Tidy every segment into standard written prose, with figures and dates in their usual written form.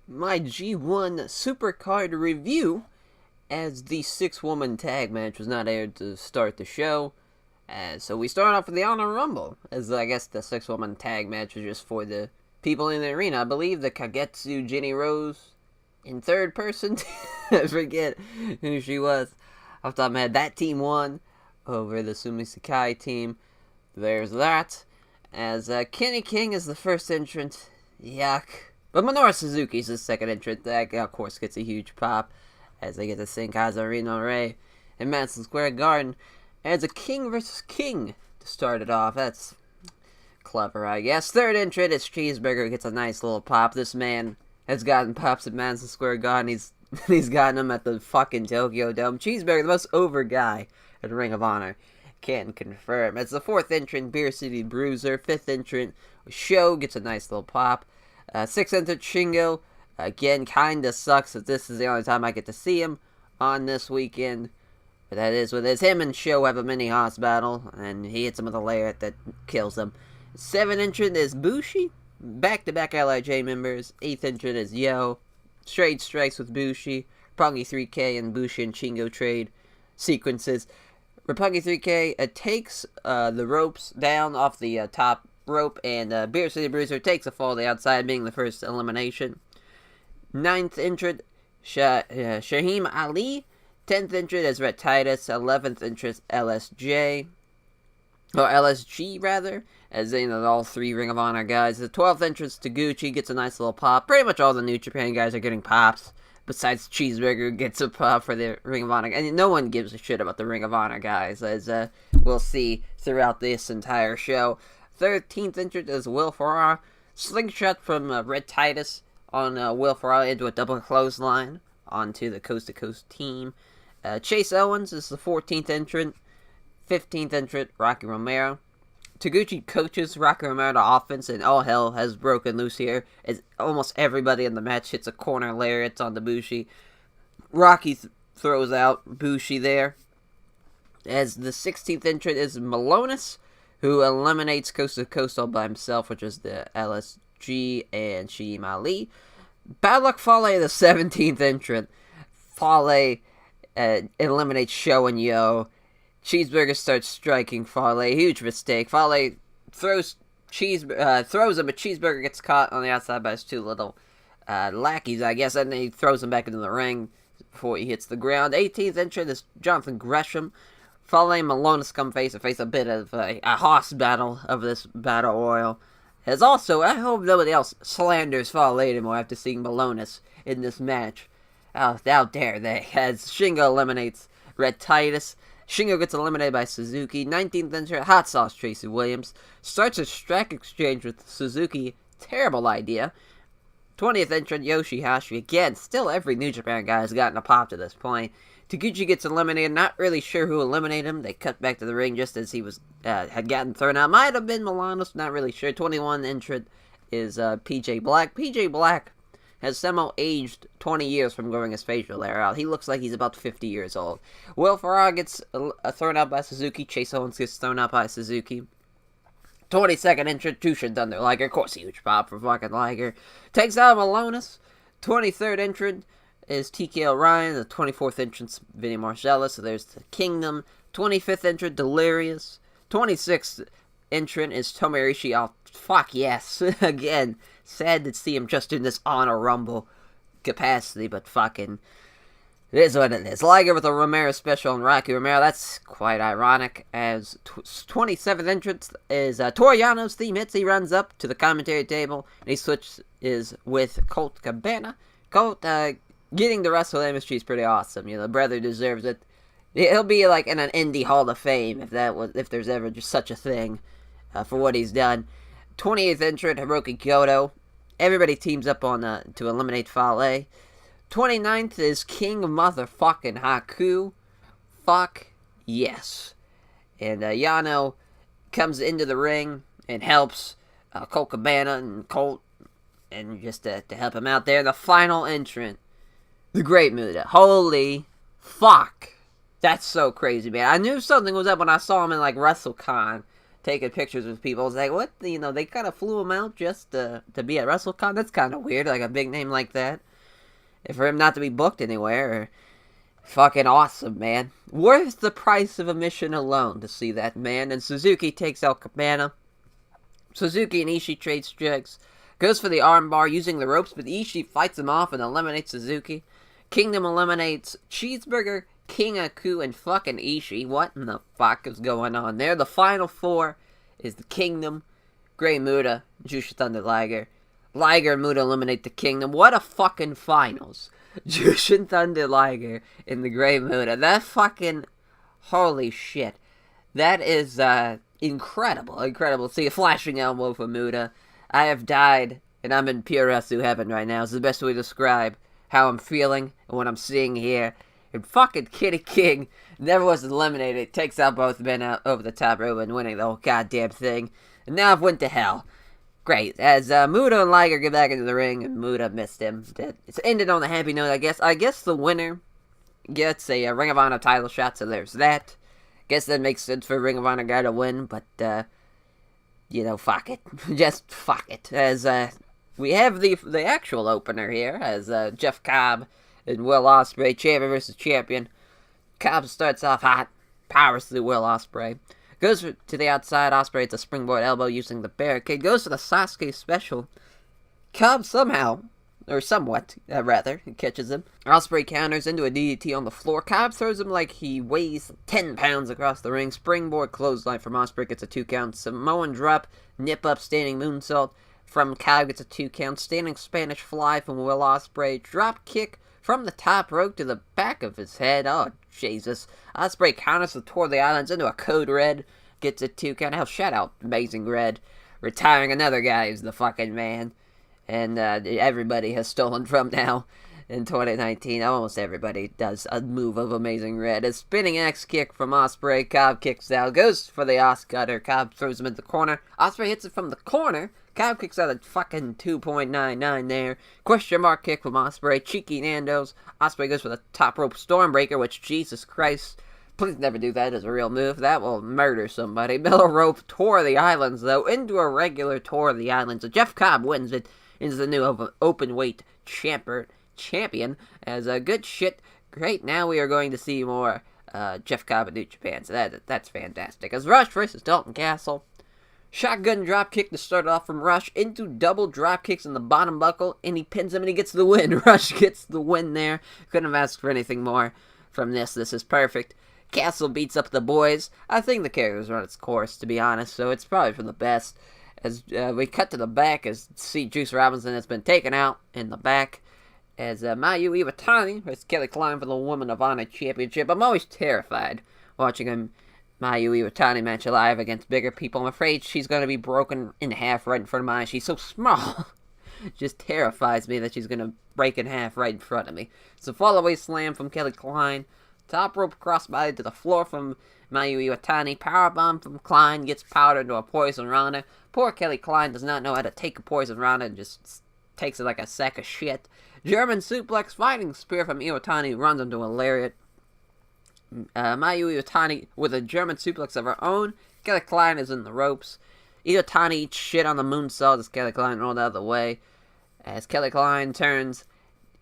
my G1 Supercard review, as the 6-woman tag match was not aired to start the show. So we start off with the Honor Rumble, as I guess the 6-woman tag match was just for the people in the arena. I believe the Kagetsu Jenny Rose in third person. I forget who she was off the top of my head. That team won over the Sumi Sakai team. There's that. As Kenny King is the first entrant. Yuck. But Minoru Suzuki's the second entrant. That, of course, gets a huge pop as they get to sing Kazarino Ray in Madison Square Garden. As a King versus King to start it off. That's clever, I guess. Third entrant is Cheeseburger. Gets a nice little pop. This man has gotten pops at Madison Square Garden. He's gotten them at the fucking Tokyo Dome. Cheeseburger, the most over guy at Ring of Honor. Can confirm. As the fourth entrant, Beer City Bruiser. Fifth entrant, Show, gets a nice little pop. Sixth entrant, Shingo. Again, kinda sucks that this is the only time I get to see him on this weekend. But that is what it is. Him and Show have a mini hoss battle, and he hits him with a lariat that kills him. Seventh entrant is Bushi. Back-to-back LIJ members. Eighth entrant is Yo. Trade strikes with Bushi. Roppongi 3K and Bushi and Shingo trade sequences. Roppongi 3K takes the ropes down off the top rope, and Beer City Bruiser takes a fall to the outside, being the first elimination. Ninth entrant, Shaheem Ali. 10th entrant is Red Titus. 11th entrant, LSG, rather, as in all three Ring of Honor guys. The 12th entrant, Taguchi, gets a nice little pop. Pretty much all the New Japan guys are getting pops, besides Cheeseburger gets a pop for the Ring of Honor. And no one gives a shit about the Ring of Honor guys, as we'll see throughout this entire show. 13th entrant is Will Ferrara. Slingshot from Red Titus on Will Ferrara into a double clothesline onto the Coast to Coast team. Chase Owens is the 14th entrant. 15th entrant, Rocky Romero. Taguchi coaches Rocky Romero to offense, and all hell has broken loose here, as almost everybody in the match hits a corner lariat on the Bushi. Rocky throws out Bushi there. As the 16th entrant is Malonis, who eliminates Coast to Coast all by himself, which is the LSG and Shaheem Ali. Bad Luck Fale, the 17th entrant. Fale eliminates Show and Yo. Cheeseburger starts striking Fale. Huge mistake. Fale throws him, but Cheeseburger gets caught on the outside by his two little lackeys, I guess, and then he throws him back into the ring before he hits the ground. 18th entrant is Jonathan Gresham. Fale and Malonis come face to face, a bit of a hoss battle of this battle royal. As also, I hope nobody else slanders Fale anymore after seeing Malonis in this match. How dare they, as Shingo eliminates Red Titus. Shingo gets eliminated by Suzuki. 19th entrant, Hot Sauce Tracy Williams. Starts a strike exchange with Suzuki. Terrible idea. 20th entrant, Yoshihashi. Again, still every New Japan guy has gotten a pop to this point. Taguchi gets eliminated. Not really sure who eliminated him. They cut back to the ring just as he was had gotten thrown out. Might have been Milanos. Not really sure. 21 entrant is PJ Black. PJ Black has somehow aged 20 years from growing his facial hair out. He looks like he's about 50 years old. Will Ferrara gets thrown out by Suzuki. Chase Owens gets thrown out by Suzuki. 22nd entrant, Tushin Thunder Liger. Of course, huge pop for fucking Liger. Takes out Malonis. 23rd entrant is TK Ryan. The 24th entrant's Vinny Marcellus. So there's the Kingdom. 25th entrant, Delirious. 26th entrant is Tomohiro Ishii. Oh, fuck yes. Again, sad to see him just in this Honor Rumble capacity, but fucking, it is what it is. Liger with a Romero special on Rocky Romero. That's quite ironic, as 27th entrant is Toru Yano's theme hits. He runs up to the commentary table, and he switches with Colt Cabana. Colt, getting to wrestle MSG is pretty awesome. You know, the brother deserves it. He'll be like in an indie Hall of Fame if there's ever just such a thing for what he's done. 28th entrant, Hiroki Goto. Everybody teams up on to eliminate Fale. 29th is King Motherfucking Haku. Fuck yes. And Yano comes into the ring and helps Colt Cabana and Colt, and just to help him out there. The final entrant, the Great Muta. Holy fuck. That's so crazy, man. I knew something was up when I saw him in like WrestleCon taking pictures with people. It's like, what? You know, they kind of flew him out just to be at WrestleCon? That's kind of weird, like a big name like that. And for him not to be booked anywhere, fucking awesome, man. Worth the price of admission alone to see that man. And Suzuki takes out Cabana. Suzuki and Ishii trade strikes. Goes for the armbar using the ropes, but Ishii fights him off and eliminates Suzuki. Kingdom eliminates Cheeseburger, King Aku, and fucking Ishii. What in the fuck is going on there? The final four is the Kingdom, Great Muta, Jushin Thunder Liger. Liger and Muta eliminate the Kingdom. What a fucking finals. Jushin Thunder Liger and the Great Muta. That fucking... Holy shit. That is, incredible. Incredible. See a flashing elbow for Muta. I have died, and I'm in pure wrestling heaven right now. It's the best way to describe how I'm feeling and what I'm seeing here. And fucking Kitty King never was eliminated. Takes out both men out over the top rope and winning the whole goddamn thing. And now I've went to hell. Great. As Muta and Liger get back into the ring, and Muta missed him. It's ended on a happy note, I guess. I guess the winner gets a Ring of Honor title shot, so there's that. Guess that makes sense for a Ring of Honor guy to win, but, you know, fuck it. Just fuck it. As, we have the actual opener here, as, Jeff Cobb and Will Ospreay, champion versus champion. Cobb starts off hot, powers through Will Ospreay. Goes to the outside, Ospreay hits a springboard elbow using the barricade. Goes for the Sasuke special. Cobb somehow, or somewhat, rather, catches him. Ospreay counters into a DDT on the floor. Cobb throws him like he weighs 10 pounds across the ring. Springboard clothesline from Ospreay gets a 2 count. Samoan drop, nip up, standing moonsault from Cobb gets a 2 count. Standing Spanish fly from Will Ospreay. Drop kick from the top rope to the back of his head. Oh, Jesus. Ospreay counters the Tour of the Islands into a Code Red. Gets a 2 count. Hell, shout out Amazing Red. Retiring another guy who's the fucking man. And everybody has stolen from now in 2019. Almost everybody does a move of Amazing Red. A spinning axe kick from Ospreay. Cobb kicks out. Goes for the Oscutter. Cobb throws him in the corner. Ospreay hits it from the corner. Cobb kicks out a fucking 2.99 there. Question mark kick from Ospreay. Cheeky Nando's. Ospreay goes for the top rope Stormbreaker, which, Jesus Christ, please never do that as a real move. That will murder somebody. Middle rope Tour of the Islands, though, into a regular Tour of the Islands. So Jeff Cobb wins it. Is the new open weight champion. As a good shit. Great. Now we are going to see more Jeff Cobb in New Japan. So that's fantastic. As Rush versus Dalton Castle. Shotgun drop kick to start off from Rush into double drop kicks in the bottom buckle, and he pins him and he gets the win. Rush gets the win there. Couldn't have asked for anything more from this. This is perfect. Castle beats up the boys. I think the character's run its course, to be honest, so it's probably for the best. As we cut to the back, as see Juice Robinson has been taken out in the back. As Mayu Iwatani versus Kelly Klein for the Women of Honor Championship. I'm always terrified watching a Mayu Iwatani match live against bigger people. I'm afraid she's going to be broken in half right in front of my eyes. She's so small. It just terrifies me that she's going to break in half right in front of me. So fall-away slam from Kelly Klein. Top rope crossbody to the floor from Mayu Iwatani. Powerbomb from Klein gets powdered into a Poison Rana. Poor Kelly Klein does not know how to take a Poison Rana and just takes it like a sack of shit. German suplex, fighting spear from Iwatani, runs into a lariat. Mayu Iwatani with a German suplex of her own. Kelly Klein is in the ropes. Iwatani eats shit on the moonsault as Kelly Klein rolled out of the way. As Kelly Klein turns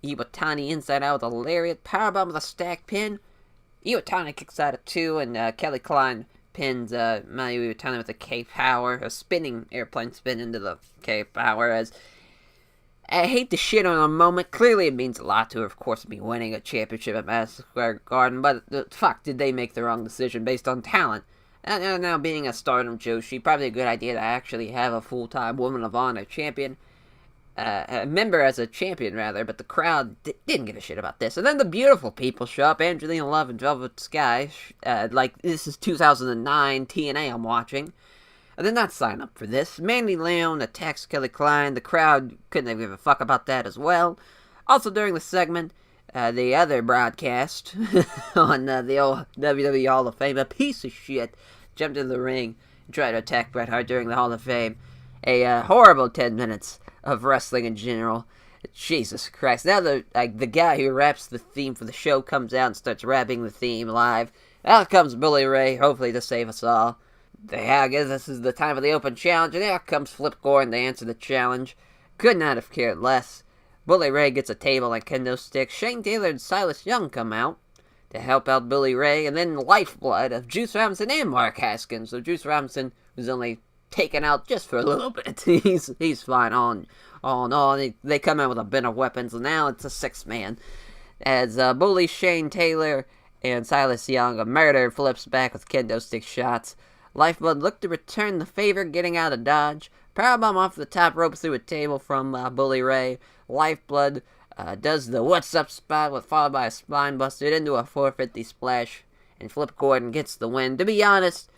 Iwatani inside out with a lariat. Powerbomb with a stack pin. Iwatani kicks out of 2, and Kelly Klein pins Mayu Iwatani with a K-Power, a spinning airplane spin into the K-Power. As I hate to shit on a moment. Clearly, it means a lot to her, of course, to be winning a championship at Madison Square Garden. But fuck, did they make the wrong decision based on talent? And now, being a Stardom Joshi, probably a good idea to actually have a full-time Woman of Honor champion. A member as a champion, rather, but the crowd didn't give a shit about this. And then the beautiful people show up. Angelina Love and Velvet Sky, like, this is 2009 TNA I'm watching. I did not sign up for this. Mandy Leon attacks Kelly Klein. The crowd couldn't give a fuck about that as well. Also, during the segment, the other broadcast on the old WWE Hall of Fame, a piece of shit, jumped into the ring and tried to attack Bret Hart during the Hall of Fame. A horrible 10 minutes of wrestling in general. Jesus Christ. Now the guy who raps the theme for the show comes out and starts rapping the theme live. Out comes Billy Ray, hopefully to save us all. Yeah, I guess this is the time of the open challenge, and there comes Flip Gordon to answer the challenge. Could not have cared less. Bully Ray gets a table and kendo sticks. Shane Taylor and Silas Young come out to help out Bully Ray, and then the lifeblood of Juice Robinson and Mark Haskins. So Juice Robinson was only taken out just for a little bit. he's fine on. They come out with a bin of weapons, and now it's a 6-man. As Bully Shane Taylor and Silas Young, a murder, flips back with kendo stick shots. Lifeblood looked to return the favor, getting out of dodge. Powerbomb off the top rope through a table from Bully Ray. Lifeblood does the what's up spot, followed by a spine buster into a 450 splash. And Flip Gordon gets the win. To be honest,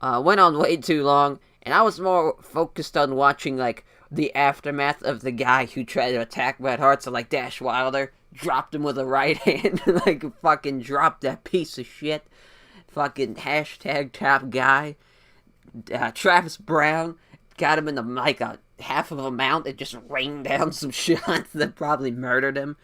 went on way too long, and I was more focused on watching, like, the aftermath of the guy who tried to attack Bret Hart, so, like, Dash Wilder dropped him with a right hand, like, fucking dropped that piece of shit. Fucking hashtag top guy. Travis Brown got him in the, like, a half of a mount and just rained down some shots that probably murdered him.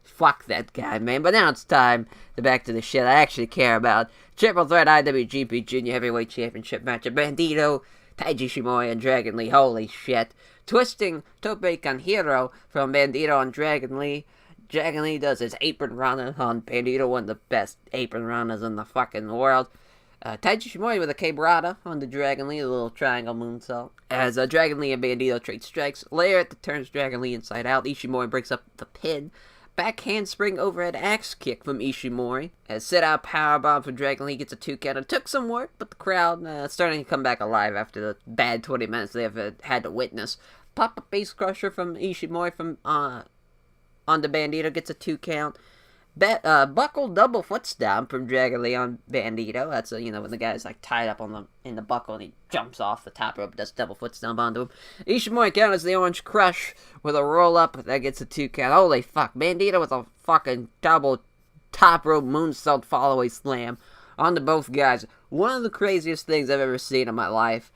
Fuck that guy, man. But now it's time to back to the shit I actually care about. Triple Threat IWGP Junior Heavyweight Championship match of Bandito, Taiji Shimori, and Dragon Lee. Holy shit. Twisting Tope con Hero from Bandito on Dragon Lee. Dragon Lee does his apron runner on Bandito, one of the best apron runners in the fucking world. Taiji Shimori with a K-Brada on the Dragon Lee, a little triangle moonsault. As Dragon Lee and Bandito trade strikes, Lair turns Dragon Lee inside out. Ishimori breaks up the pin. Back handspring overhead axe kick from Ishimori. As sit-out powerbomb from Dragon Lee gets a 2 count. It took some work, but the crowd starting to come back alive after the bad 20 minutes they have had to witness. Pop-up base crusher from Ishimori from on the Bandito gets a 2 count. Buckle double foot stomp from Dragon Lee on Bandito. That's when the guy's like tied up in the buckle and he jumps off the top rope, does double foot stomp onto him. Ishimori counters the Orange Crush with a roll up that gets a 2 count. Holy fuck, Bandito with a fucking double top rope moonsault follow-away slam onto both guys. One of the craziest things I've ever seen in my life.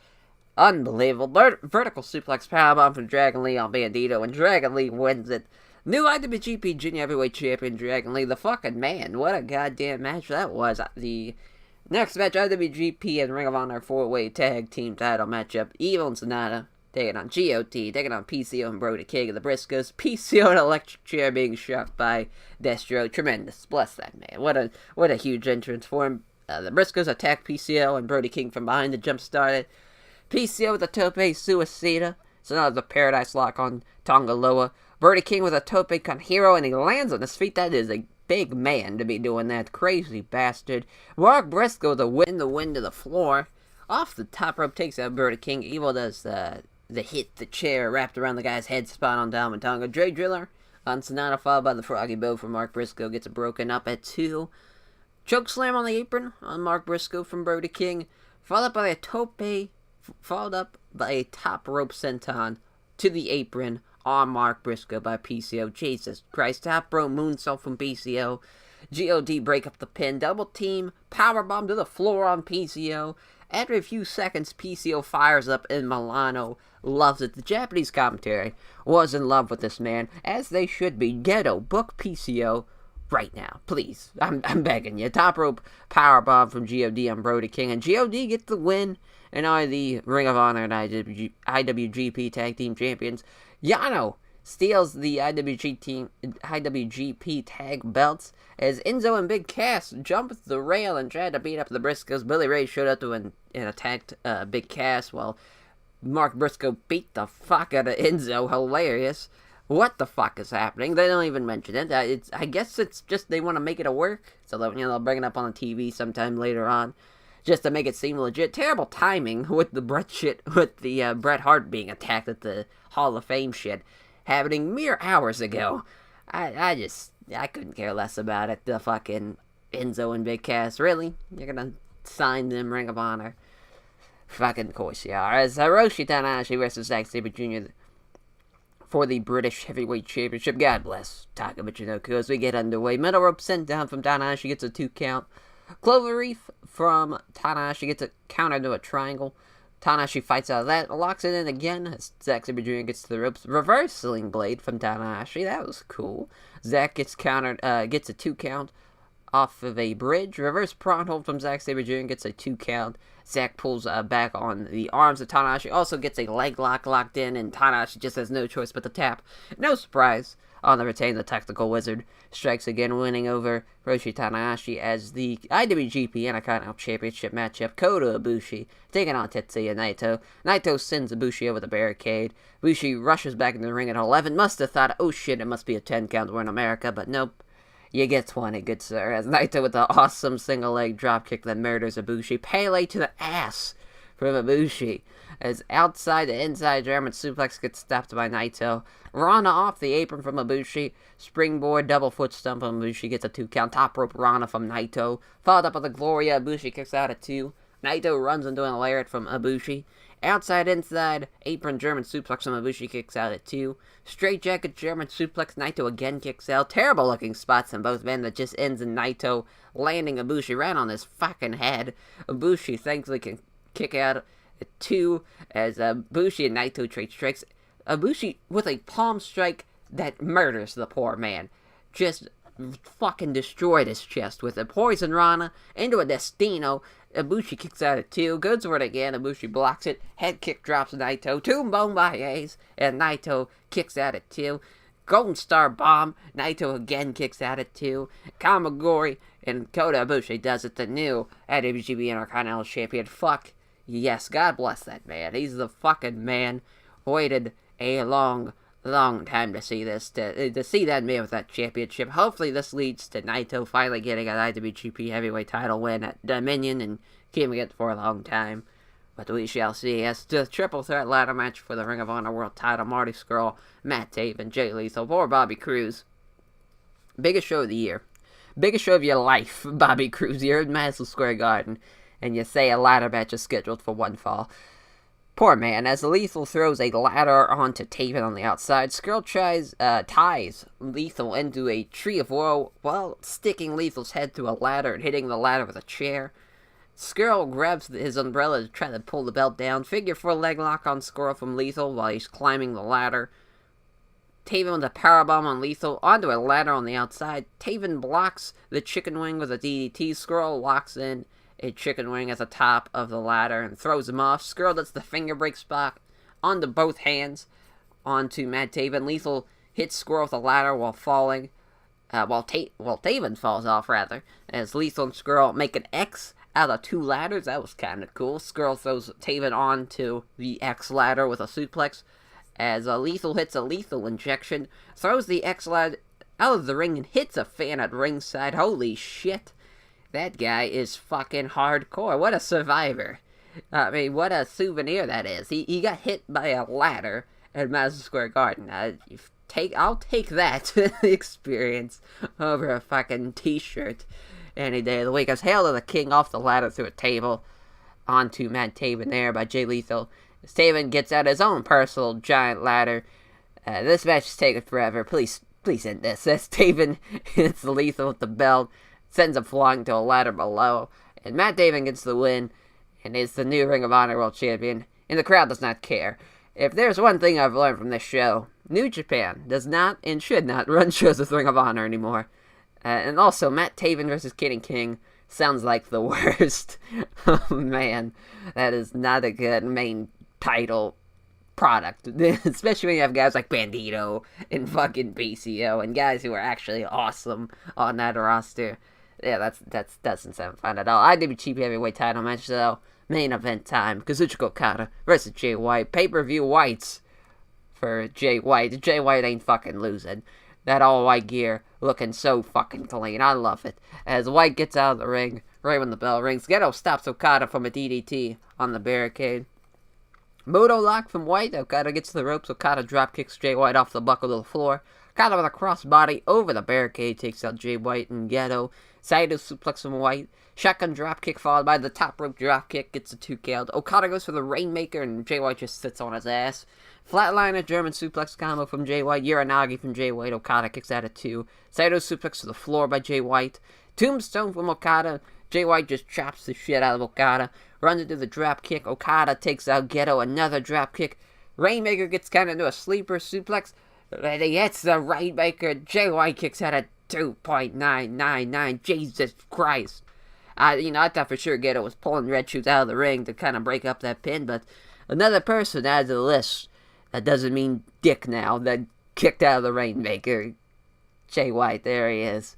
Unbelievable. Vertical suplex powerbomb from Dragon Lee on Bandito, and Dragon Lee wins it. New IWGP Junior Heavyweight Champion Dragon Lee, the fucking man. What a goddamn match that was. The next match, IWGP and Ring of Honor 4-way tag team title matchup. Evil and Sonata taking on GOT, taking on PCO and Brody King of the Briscoes. PCO in an electric chair being shocked by Destro. Tremendous. Bless that man. What a huge entrance for him. The Briscoes attack PCO and Brody King from behind to jump start it. PCO with a Tope Suicida. Sonata the Paradise Lock on Tongaloa. Brody King with a Tope con Hero, and he lands on his feet. That is a big man to be doing that. Crazy bastard. Mark Briscoe the wind to the floor. Off the top rope takes out Brody King. Evil does the hit, the chair wrapped around the guy's head spot on Diamond Tonga. Dre Driller on Sonata, followed by the Froggy Bow from Mark Briscoe. Gets it broken up at 2. Choke slam on the apron on Mark Briscoe from Brody King. Followed by a Tope, followed up by a top rope senton to the apron on Mark Briscoe by PCO. Jesus Christ. Top rope moonsault from PCO. GOD break up the pin. Double team. Powerbomb to the floor on PCO. After a few seconds, PCO fires up and Milano loves it. The Japanese commentary was in love with this man, as they should be. Ghetto, book PCO right now. Please. I'm begging you. Top rope powerbomb from GOD on Brody King. And GOD gets the win and are the Ring of Honor and IWGP Tag Team Champions. Yano steals the IWGP Tag Belts as Enzo and Big Cass jump the rail and try to beat up the Briscoes. Billy Ray showed up and attacked Big Cass while Mark Briscoe beat the fuck out of Enzo. Hilarious. What the fuck is happening? They don't even mention it. I guess it's just they want to make it a work, so that, they'll bring it up on the TV sometime later on, just to make it seem legit. Terrible timing with the Bret Hart being attacked at the Hall of Fame shit, happening mere hours ago. I couldn't care less about it. The fucking Enzo and Big Cass, really? You're gonna sign them Ring of Honor? Fucking course you are. As Hiroshi Tanahashi versus Zack Sabre Jr. for the British Heavyweight Championship. God bless Taka Michinoku as we get underway. Middle rope sent down from Tanahashi gets a 2 count. Clover Reef from Tanahashi gets a counter to a triangle. Tanahashi fights out of that, locks it in again as Zack Sabre Jr. gets to the ropes. Reverse Sling Blade from Tanahashi, that was cool. Zack gets countered, gets a 2 count. off of a bridge. Reverse prawn hold from Zack Sabre Jr. gets a 2 count. Zack pulls back on the arms of Tanahashi. Also gets a leg lock locked in, and Tanahashi just has no choice but to tap. No surprise. On the retain, the Tactical Wizard strikes again, winning over Hiroshi Tanahashi as the IWGP Intercontinental Championship matchup. Kota Ibushi taking on Tetsuya Naito. Naito sends Ibushi over the barricade. Ibushi rushes back into the ring at 11. Must have thought, oh shit, it must be a 10 count. We're in America, but nope. You get 20, good sir. As Naito with an awesome single leg dropkick that murders Ibushi. Pele to the ass from Ibushi. As outside the inside German suplex gets stopped by Naito. Rana off the apron from Ibushi. Springboard double foot stomp on Ibushi gets a 2 count. Top rope Rana from Naito. Followed up with a Gloria. Ibushi kicks out at 2. Naito runs into a lariat from Ibushi. Outside inside apron German suplex from Ibushi kicks out at 2. Straight jacket German suplex. Naito again kicks out. Terrible looking spots on both men that just ends in Naito landing Ibushi right on his fucking head. Ibushi thankfully can kick out at 2 as Ibushi and Naito trade strikes. Ibushi with a palm strike that murders the poor man. Just fucking destroyed his chest with a poison Rana into a Destino. Ibushi kicks out at 2, goes for it again. Ibushi blocks it. Head kick drops Naito. 2 Bombayes, and Naito kicks out at 2. Golden Star Bomb. Naito again kicks out at 2. Kamagori and Kota Ibushi does it. The new IWGP Intercontinental Champion. Fuck yes, God bless that man. He's the fucking man. Waited a long time to see this, to see that man with that championship. Hopefully this leads to Naito finally getting an IWGP Heavyweight title win at Dominion and keeping it for a long time. But we shall see. As the triple threat ladder match for the Ring of Honor World title, Marty Scurll, Matt Taven, Jay Lethal, or Bobby Cruz. Biggest show of the year. Biggest show of your life, Bobby Cruz. You're in Madison Square Garden, and you say a ladder match is scheduled for one fall. Poor man, as Lethal throws a ladder onto Taven on the outside, Scurll ties Lethal into a tree of woe while sticking Lethal's head through a ladder and hitting the ladder with a chair. Scurll grabs his umbrella to try to pull the belt down. Figure 4 leg lock on Scurll from Lethal while he's climbing the ladder. Taven with a powerbomb on Lethal onto a ladder on the outside. Taven blocks the chicken wing with a DDT. Scurll locks in a chicken wing at the top of the ladder and throws him off. Scurll does the finger break spot onto both hands onto Matt Taven. Lethal hits Scurll with a ladder while falling. While Taven falls off, rather. As Lethal and Scurll make an X out of 2 ladders. That was kind of cool. Scurll throws Taven onto the X ladder with a suplex. As Lethal hits a lethal injection. Throws the X ladder out of the ring and hits a fan at ringside. Holy shit. That guy is fucking hardcore. What a survivor. I mean, what a souvenir that is. He got hit by a ladder at Madison Square Garden. I'll take that experience over a fucking t-shirt any day of the week. As Hail to the King off the ladder through a table onto Matt Taven there by Jay Lethal. As Taven gets out his own personal giant ladder. This match is taking forever. Please end this. As Taven hits Lethal with the belt. Sends him flying to a ladder below, and Matt Taven gets the win, and is the new Ring of Honor World Champion, and the crowd does not care. If there's one thing I've learned from this show, New Japan does not and should not run shows with Ring of Honor anymore. And also, Matt Taven versus Kenny King sounds like the worst. Oh man, that is not a good main title product, especially when you have guys like Bandito and fucking BCO, and guys who are actually awesome on that roster. Yeah, that doesn't sound fun at all. IWGP Heavyweight title match, though. Main event time. Kazuchika Okada versus Jay White. Pay-per-view whites for Jay White. Jay White ain't fucking losing. That all-white gear looking so fucking clean. I love it. As White gets out of the ring, right when the bell rings, Geto stops Okada from a DDT on the barricade. Moto lock from White. Okada gets to the ropes. Okada drop kicks Jay White off the buckle to the floor. Okada with a crossbody over the barricade takes out Jay White and Geto. Saito suplex from White. Shotgun drop kick followed by the top rope drop kick. Gets a 2 count. Okada goes for the Rainmaker and Jay White just sits on his ass. Flatliner German suplex combo from Jay White. Uranagi from Jay White. Okada kicks out at 2. Saito suplex to the floor by Jay White. Tombstone from Okada. Jay White just chops the shit out of Okada. Runs into the drop kick. Okada takes out Geto. Another drop kick. Rainmaker gets kind of into a sleeper suplex. He hits the Rainmaker. Jay White kicks out at 2.999. Jesus Christ. I thought for sure Gedo was pulling Red Shoes out of the ring to kind of break up that pin, but another person added to the list. That doesn't mean Dick now, that kicked out of the Rainmaker. Jay White, there he is.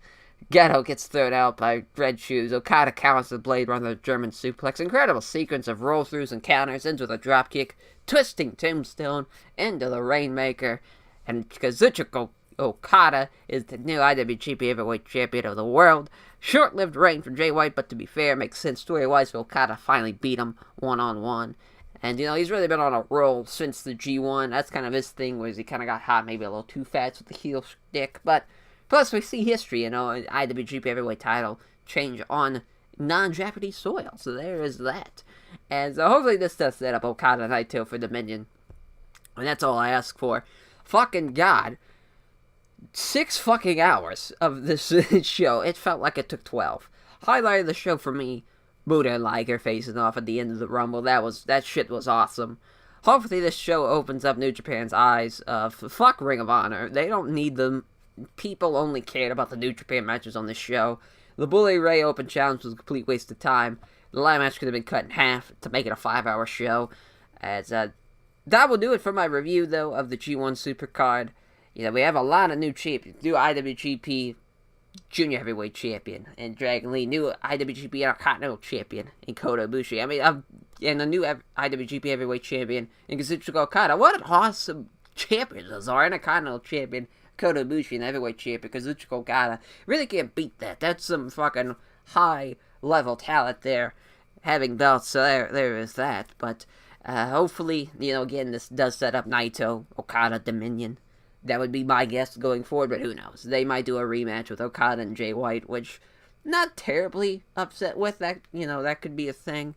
Gedo gets thrown out by Red Shoes. Okada counters the Blade Runner German suplex. Incredible sequence of roll-throughs and counters into the dropkick. Twisting tombstone into the Rainmaker. And Kazuchika Okada is the new IWGP Heavyweight Champion of the world. Short-lived reign for Jay White, but to be fair, makes sense story-wise for Okada finally beat him one-on-one. And, he's really been on a roll since the G1. That's kind of his thing, was he kind of got hot, maybe a little too fast with the heel stick. But, plus, we see history, an IWGP Heavyweight title change on non-Japanese soil. So there is that. And so hopefully this does set up Okada and Naito for Dominion. And that's all I ask for. Fucking God. 6 fucking hours of this show. It felt like it took 12. Highlight of the show for me, Buddha and Liger facing off at the end of the Rumble. That shit was awesome. Hopefully this show opens up New Japan's eyes. Fuck Ring of Honor. They don't need them. People only cared about the New Japan matches on this show. The Bully Ray Open Challenge was a complete waste of time. The live match could have been cut in half to make it a 5-hour show. As that will do it for my review, though, of the G1 Supercard. We have a lot of new champions. New IWGP Junior Heavyweight Champion and Dragon Lee. New IWGP Intercontinental Champion in Kota Ibushi. And a new IWGP Heavyweight Champion in Kazuchika Okada. What an awesome champion those are. Intercontinental Champion Kota Ibushi and Heavyweight Champion Kazuchika Okada. Really can't beat that. That's some fucking high-level talent there, having belts. So there is that. But hopefully, again, this does set up Naito, Okada, Dominion. That would be my guess going forward, but who knows? They might do a rematch with Okada and Jay White, which not terribly upset with. That that could be a thing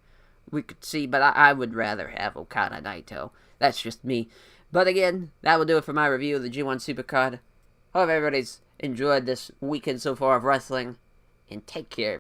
we could see, but I would rather have Okada Naito. That's just me. But again, that will do it for my review of the G1 Supercard. Hope everybody's enjoyed this weekend so far of wrestling, and take care.